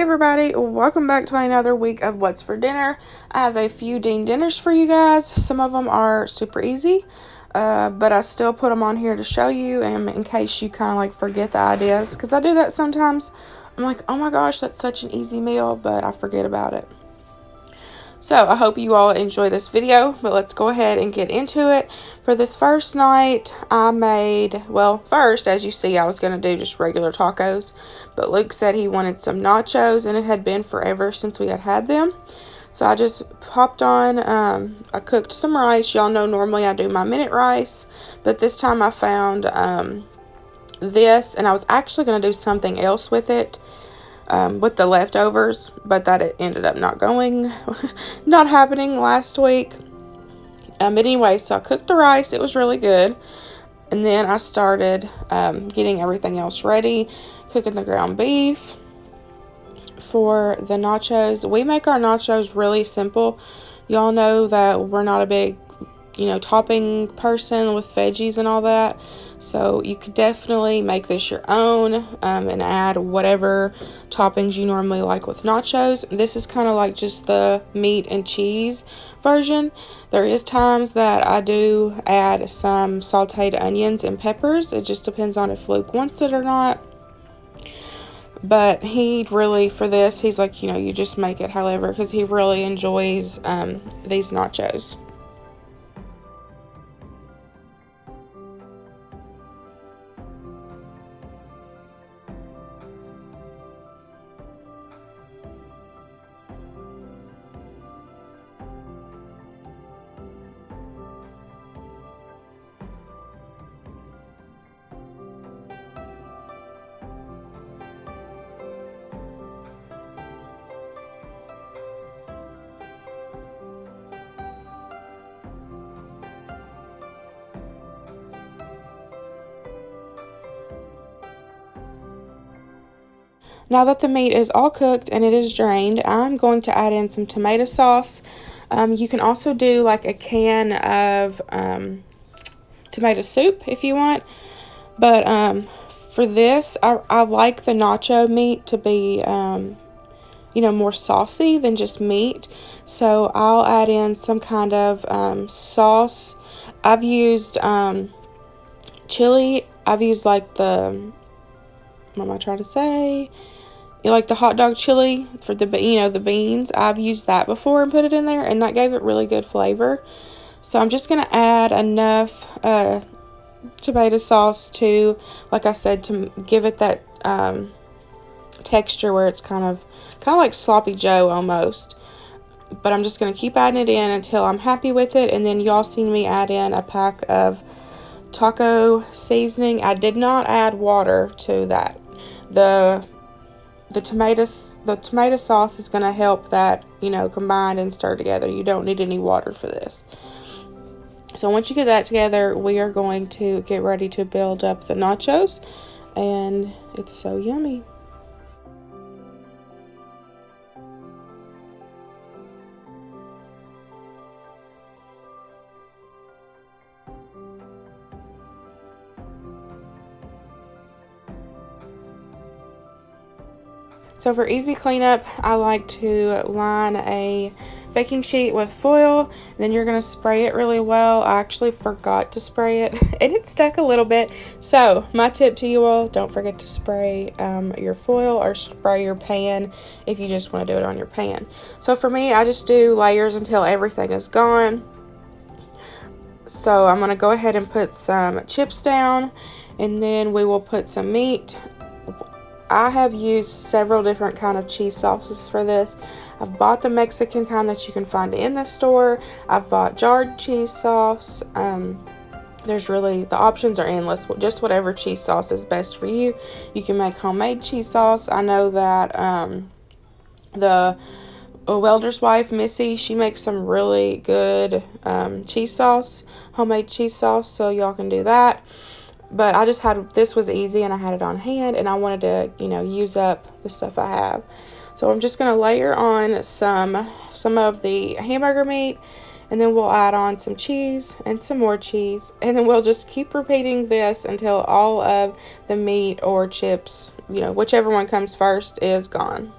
everybody, welcome back to another week of What's for Dinner. I have a few Dean dinners for you guys. Some of them are super easy, but I still put them on here to show you and in case you kind of like forget the ideas, because I do that sometimes. I'm like, oh my gosh, that's such an easy meal, but I forget about it. So I hope you all enjoy this video, but let's go ahead and get into it. For this first night, I made, well, first, as you see, I was going to do just regular tacos, but Luke said he wanted some nachos, and it had been forever since we had them. So I just popped on, I cooked some rice. Y'all know normally I do my minute rice, but this time I found this, and I was actually going to do something else with it. With the leftovers, but that it ended up not happening last week. But anyway, so I cooked the rice. It was really good. And then I started getting everything else ready, cooking the ground beef for the nachos. We make our nachos really simple. Y'all know that we're not a big, topping person with veggies and all that. So you could definitely make this your own and add whatever toppings you normally like with nachos. This is kind of like just the meat and cheese version. There is times that I do add some sauteed onions and peppers. It just depends on if Luke wants it or not. But he really, for this, he's like, you just make it however, because he really enjoys these nachos. Now that the meat is all cooked and it is drained, I'm going to add in some tomato sauce. You can also do like a can of tomato soup if you want. But for this, I like the nacho meat to be, more saucy than just meat. So I'll add in some kind of sauce. I've used chili. I've used like what am I trying to say? Like the hot dog chili for the beans. I've used that before and put it in there, and that gave it really good flavor. So I'm just gonna add enough tomato sauce to, like I said, to give it that texture where it's kind of like sloppy joe almost. But I'm just gonna keep adding it in until I'm happy with it, and then y'all seen me add in a pack of taco seasoning. I did not add water to that. The tomato sauce is going to help that, combine and stir together. You don't need any water for this. So once you get that together, we are going to get ready to build up the nachos, and it's so yummy. So for easy cleanup, I like to line a baking sheet with foil. Then you're going to spray it really well. I actually forgot to spray it and it stuck a little bit. So my tip to you all, don't forget to spray your foil or spray your pan if you just want to do it on your pan. So for me, I just do layers until everything is gone. So I'm going to go ahead and put some chips down, and then we will put some meat. I have used several different kind of cheese sauces for this. I've bought the Mexican kind that you can find in the store. I've bought jarred cheese sauce. There's really, the options are endless. Just whatever cheese sauce is best for you. You can make homemade cheese sauce. I know that the welder's wife, Missy, she makes some really good cheese sauce, homemade cheese sauce, so y'all can do that. But I just this was easy and I had it on hand, and I wanted to, use up the stuff I have. So I'm just going to layer on some of the hamburger meat, and then we'll add on some cheese and some more cheese. And then we'll just keep repeating this until all of the meat or chips, whichever one comes first, is gone.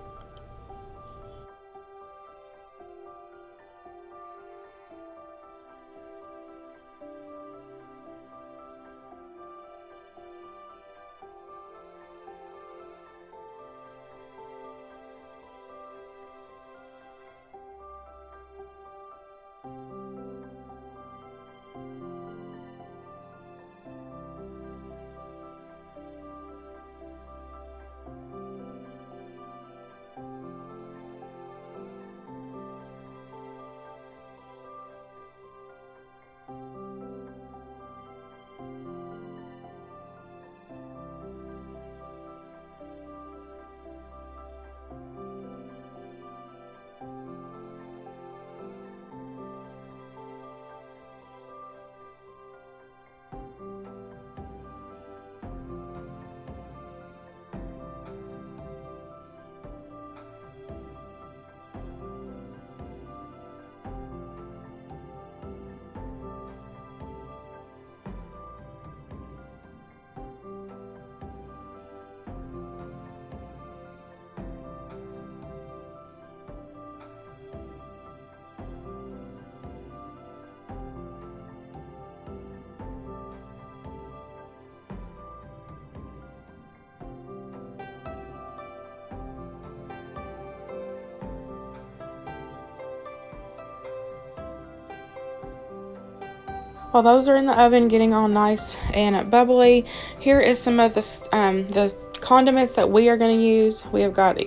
While those are in the oven getting all nice and bubbly, here is some of the condiments that we are going to use. We have got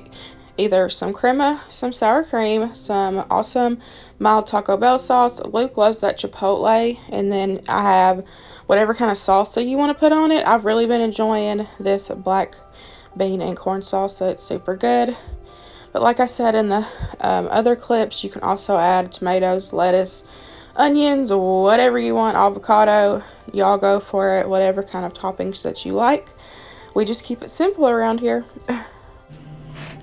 either some crema, some sour cream, some awesome mild Taco Bell sauce. Luke loves that Chipotle, and then I have whatever kind of salsa you want to put on it. I've really been enjoying this black bean and corn salsa. It's super good. But like I said in the other clips, you can also add tomatoes, lettuce, onions, whatever you want, avocado. Y'all go for it, whatever kind of toppings that you like. We just keep it simple around here.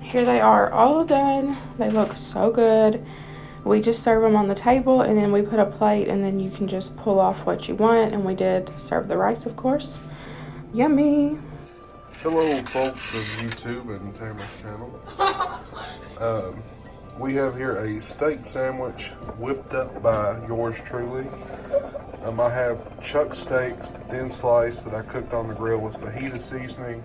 Here they are all done. They look so good. We just serve them on the table, and then we put a plate, and then you can just pull off what you want. And we did serve the rice, of course. Yummy. Hello folks of YouTube and Tamara's channel. We have here a steak sandwich whipped up by yours truly. I have chuck steaks, thin slice, that I cooked on the grill with fajita seasoning.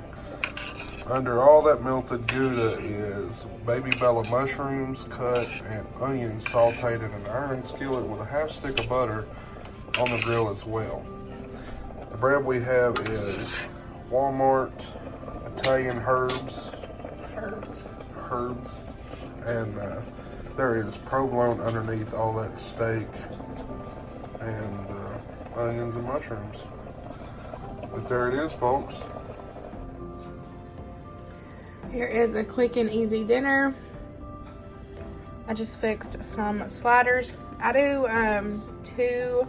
Under all that melted Gouda is baby Bella mushrooms cut and onions sauteed in an iron skillet with a half stick of butter on the grill as well. The bread we have is Walmart Italian herbs, and there is provolone underneath all that steak, and onions and mushrooms. But there it is, folks. Here is a quick and easy dinner. I just fixed some sliders. I do 2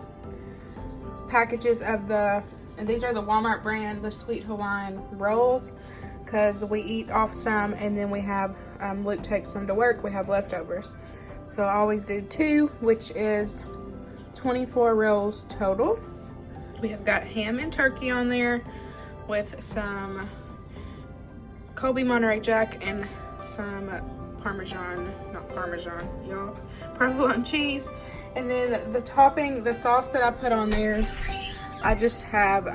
packages of and these are the Walmart brand, the Sweet Hawaiian rolls, because we eat off some, and then we have, Luke takes some to work, we have leftovers. So I always do 2, which is 24 rolls total. We have got ham and turkey on there with some Colby Monterey Jack and some provolone cheese. And then the topping, the sauce that I put on there, I just have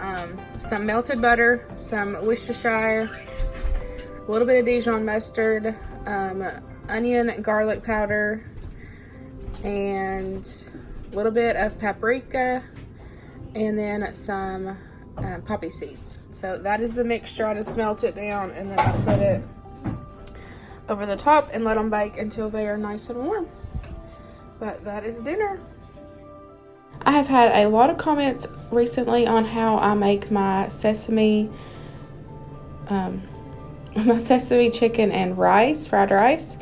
some melted butter, some Worcestershire, a little bit of Dijon mustard, onion and garlic powder, and a little bit of paprika, and then some poppy seeds. So that is the mixture. I just melt it down, and then I put it over the top and let them bake until they are nice and warm. But that is dinner. I have had a lot of comments recently on how I make my sesame chicken and rice, fried rice.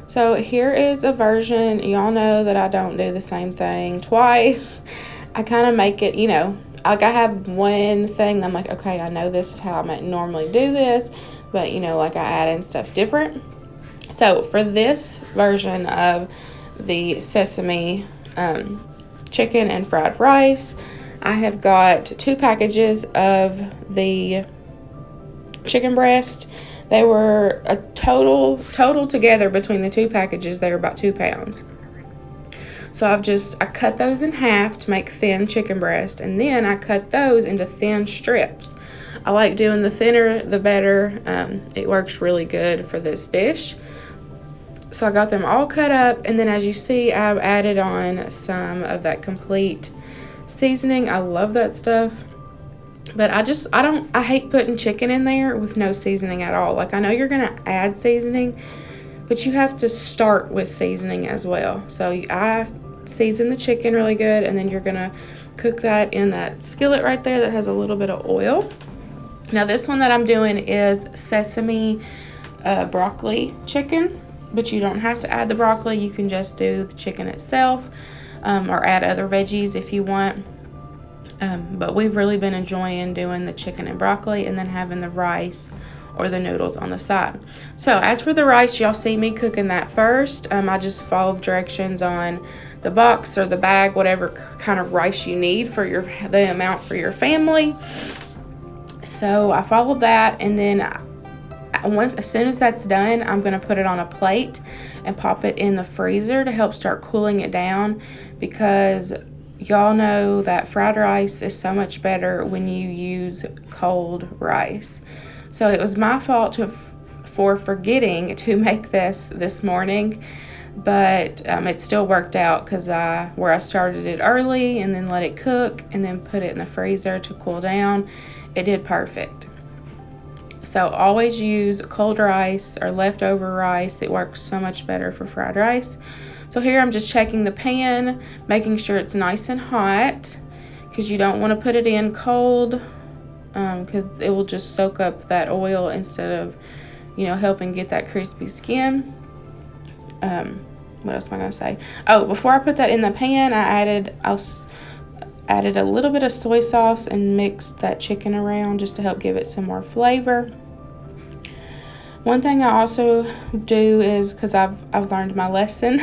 So here is a version. Y'all know that I don't do the same thing twice. I kind of make it, like I have one thing I'm like, okay, I know this is how I might normally do this, but like I add in stuff different. So for this version of the sesame chicken and fried rice, I have got 2 packages of the chicken breast. They were a total together between the 2 packages, they were about 2 pounds. So I cut those in half to make thin chicken breast, and then I cut those into thin strips. I like doing the thinner the better. It works really good for this dish. So I got them all cut up, and then as you see, I've added on some of that complete seasoning. I love that stuff. But I hate putting chicken in there with no seasoning at all. Like, I know you're going to add seasoning, but you have to start with seasoning as well. So I season the chicken really good, and then you're going to cook that in that skillet right there that has a little bit of oil. Now this one that I'm doing is sesame broccoli chicken, but you don't have to add the broccoli. You can just do the chicken itself, or add other veggies if you want. But we've really been enjoying doing the chicken and broccoli, and then having the rice or the noodles on the side. So as for the rice, y'all see me cooking that first. I just follow the directions on the box or the bag, whatever kind of rice you need for the amount for your family. So I followed that, and then as soon as that's done, I'm going to put it on a plate and pop it in the freezer to help start cooling it down, because y'all know that fried rice is so much better when you use cold rice. So it was my fault for forgetting to make this morning. but it still worked out because where I started it early and then let it cook and then put it in the freezer to cool down, it did perfect. So always use cold rice or leftover rice. It works so much better for fried rice. So here I'm just checking the pan, making sure it's nice and hot, because you don't want to put it in cold, because it will just soak up that oil instead of, helping get that crispy skin. What else am I going to say? Oh, before I put that in the pan, I added a little bit of soy sauce and mixed that chicken around just to help give it some more flavor. One thing I also do is, because I've learned my lesson,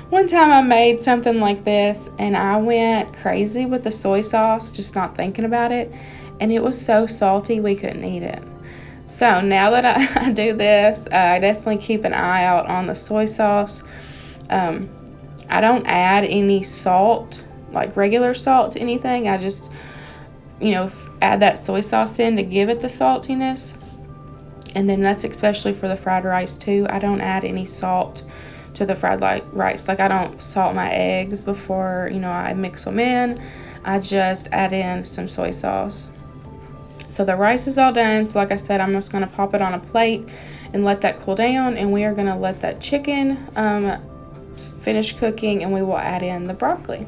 one time I made something like this and I went crazy with the soy sauce, just not thinking about it, and it was so salty we couldn't eat it. So now that I do this, I definitely keep an eye out on the soy sauce. I don't add any salt, like regular salt, to anything. I just, add that soy sauce in to give it the saltiness. And then that's especially for the fried rice too. I don't add any salt to the fried rice. Like, I don't salt my eggs before, I mix them in. I just add in some soy sauce. So the rice is all done. So like I said, I'm just going to pop it on a plate and let that cool down. And we are going to let that chicken finish cooking, and we will add in the broccoli.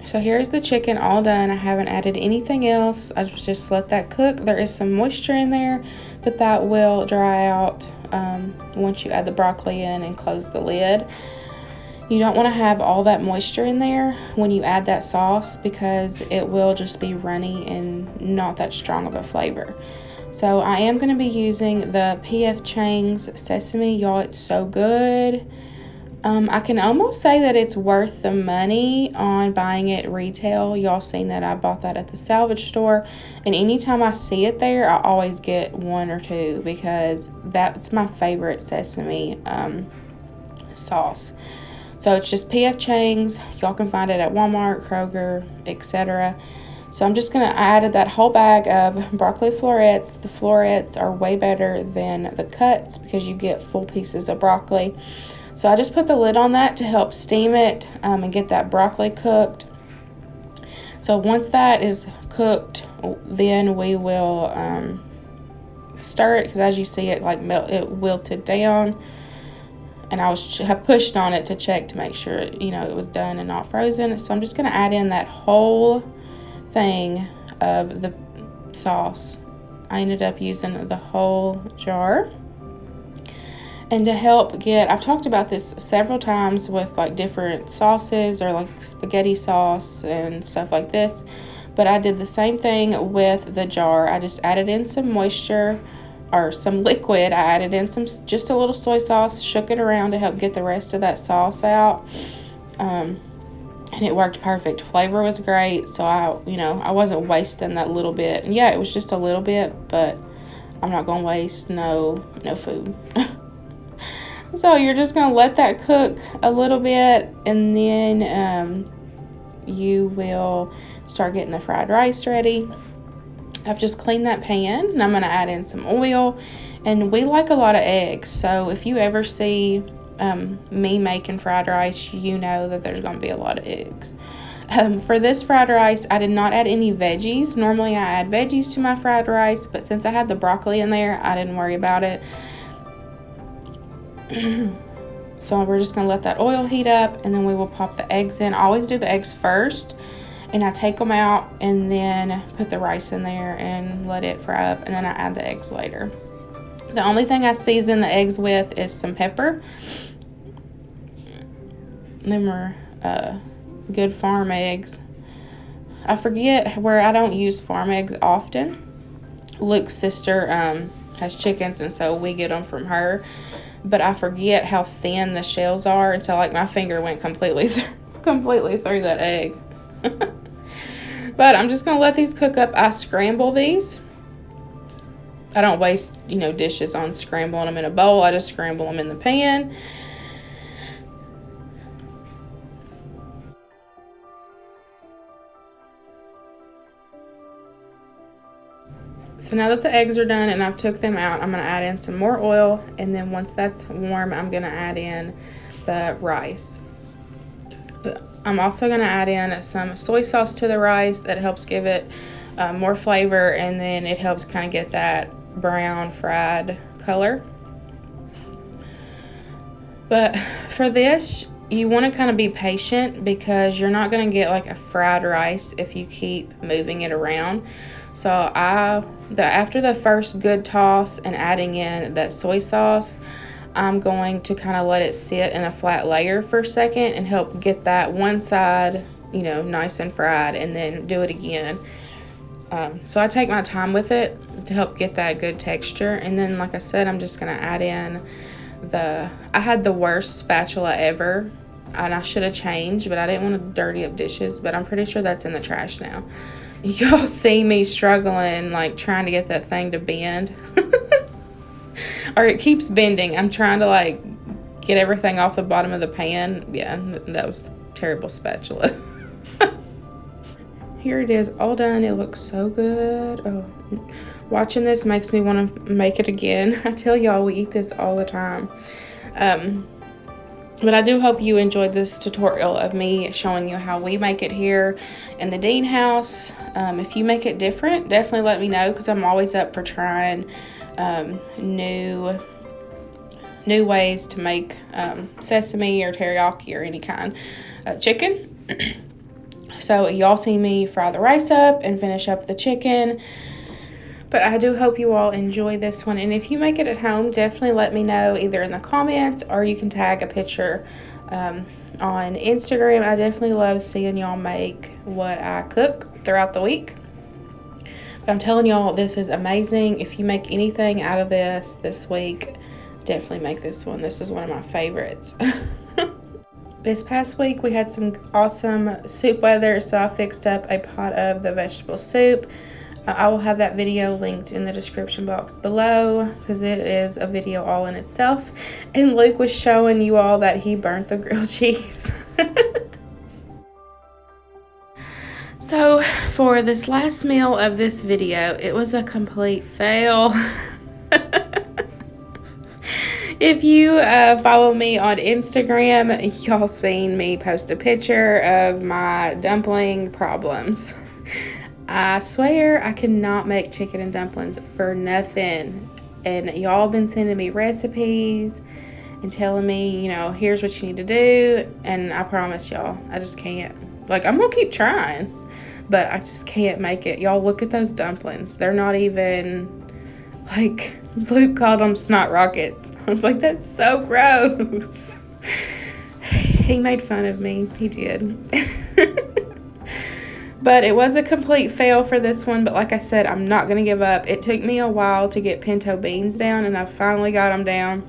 So here's the chicken all done. I haven't added anything else. I just let that cook. There is some moisture in there, but that will dry out once you add the broccoli in and close the lid. You don't want to have all that moisture in there when you add that sauce, because it will just be runny and not that strong of a flavor. So I am going to be using the P.F. Chang's Sesame. Y'all, it's so good. I can almost say that it's worth the money on buying it retail. Y'all seen that I bought that at the salvage store, and anytime I see it there, I always get one or two, because that's my favorite sesame sauce. So it's just P.F. Chang's. Y'all can find it at Walmart, Kroger, etc. So I'm just going to add that whole bag of broccoli florets. The florets are way better than the cuts because you get full pieces of broccoli. So I just put the lid on that to help steam it and get that broccoli cooked. So once that is cooked, then we will stir it, because as you see, it like it wilted down. And I pushed on it to check to make sure, it was done and not frozen. So I'm just going to add in that whole thing of the sauce. I ended up using the whole jar. And to help I've talked about this several times with like different sauces or like spaghetti sauce and stuff like this. But I did the same thing with the jar. I just added in some moisture or some liquid. I added in just a little soy sauce, shook it around to help get the rest of that sauce out. And it worked perfect. Flavor was great. So I wasn't wasting that little bit. And yeah, it was just a little bit, but I'm not going to waste no food. So you're just going to let that cook a little bit, and then you will start getting the fried rice ready. I've just cleaned that pan, and I'm going to add in some oil. And we like a lot of eggs, so if you ever see me making fried rice, you know that there's going to be a lot of eggs. For this fried rice, I did not add any veggies. Normally I add veggies to my fried rice, but since I had the broccoli in there, I didn't worry about it. So we're just going to let that oil heat up, and then we will pop the eggs in. I always do the eggs first, and I take them out and then put the rice in there and let it fry up, and then I add the eggs later. The only thing I season the eggs with is some pepper. Them are good farm eggs. I forget where I don't use farm eggs often. Luke's sister has chickens, and so we get them from her. But I forget how thin the shells are, and so like my finger went completely through that egg. But I'm just gonna let these cook up. I scramble these. I don't waste dishes on scrambling them in a bowl. I just scramble them in the pan. So now that the eggs are done and I've took them out, I'm going to add in some more oil, and then once that's warm, I'm going to add in the rice. I'm also going to add in some soy sauce to the rice. That helps give it more flavor, and then it helps kind of get that brown fried color. But for this, you want to kind of be patient, because you're not going to get like a fried rice if you keep moving it around. So after the first good toss and adding in that soy sauce, I'm going to kind of let it sit in a flat layer for a second and help get that one side, nice and fried, and then do it again. So I take my time with it to help get that good texture. And then, like I said, I'm just going to add in I had the worst spatula ever, and I should have changed, but I didn't want to dirty up dishes, but I'm pretty sure that's in the trash now. Y'all see me struggling, like trying to get that thing to bend. Or it keeps bending. I'm trying to like get everything off the bottom of the pan. Yeah, that was terrible spatula. Here it is, all done. It looks so good. Oh, watching this makes me want to make it again. I tell y'all, we eat this all the time. But I do hope you enjoyed this tutorial of me showing you how we make it here in the Dean house. If you make it different, definitely let me know, because I'm always up for trying new ways to make sesame or teriyaki or any kind of chicken. So y'all see me fry the rice up and finish up the chicken. But I do hope you all enjoy this one. And if you make it at home, definitely let me know either in the comments, or you can tag a picture on Instagram. I definitely love seeing y'all make what I cook throughout the week. But I'm telling y'all, this is amazing. If you make anything out of this week, definitely make this one. This is one of my favorites. This past week, we had some awesome soup weather, so I fixed up a pot of the vegetable soup. I will have that video linked in the description box below, because it is a video all in itself. And Luke was showing you all that he burnt the grilled cheese. So for this last meal of this video, it was a complete fail. If you follow me on Instagram, y'all seen me post a picture of my dumpling problems. I swear I cannot make chicken and dumplings for nothing. and y'all been sending me recipes and telling me, you know, here's what you need to do, and I promise y'all, I just can't. Like, I'm gonna keep trying, but I just can't make it. Y'all, look at those dumplings. They're not even, like, Luke called them snot rockets. I was like, that's so gross. He made fun of me. He did. But it was a complete fail for this one. But like I said, I'm not going to give up. It took me a while to get pinto beans down, and I finally got them down.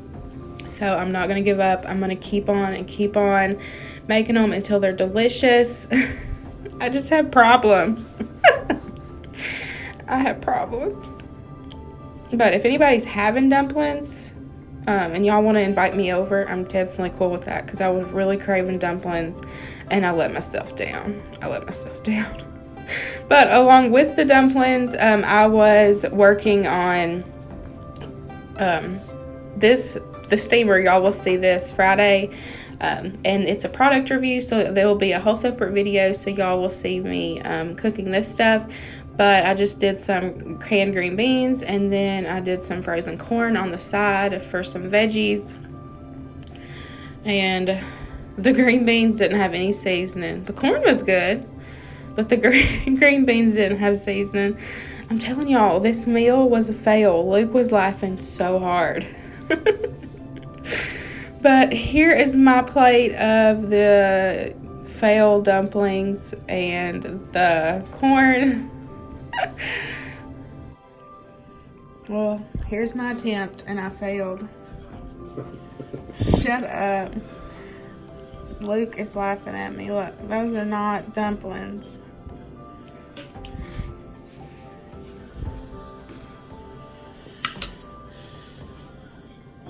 So I'm not going to give up. I'm going to keep on and keep on making them until they're delicious. I just have problems. I have problems. But if anybody's having dumplings, and y'all want to invite me over, I'm definitely cool with that, because I was really craving dumplings and I let myself down. But along with the dumplings, I was working on the steamer. Y'all will see this Friday, and it's a product review, so there will be a whole separate video, so y'all will see me cooking this stuff. But I just did some canned green beans, and then I did some frozen corn on the side for some veggies. And the green beans didn't have any seasoning. The corn was good, but the green beans didn't have seasoning. I'm telling y'all, this meal was a fail. Luke was laughing so hard. But here is my plate of the failed dumplings and the corn. Well, here's my attempt, and I failed. Shut up. Luke is laughing at me. Look, those are not dumplings.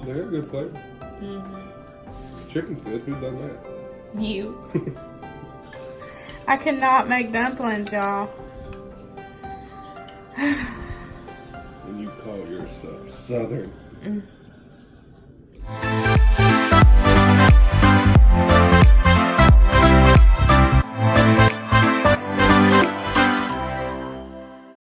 They got good flavor. Mm-hmm. Chicken's good. Who done that? You. I cannot make dumplings, y'all. And you call yourself Southern.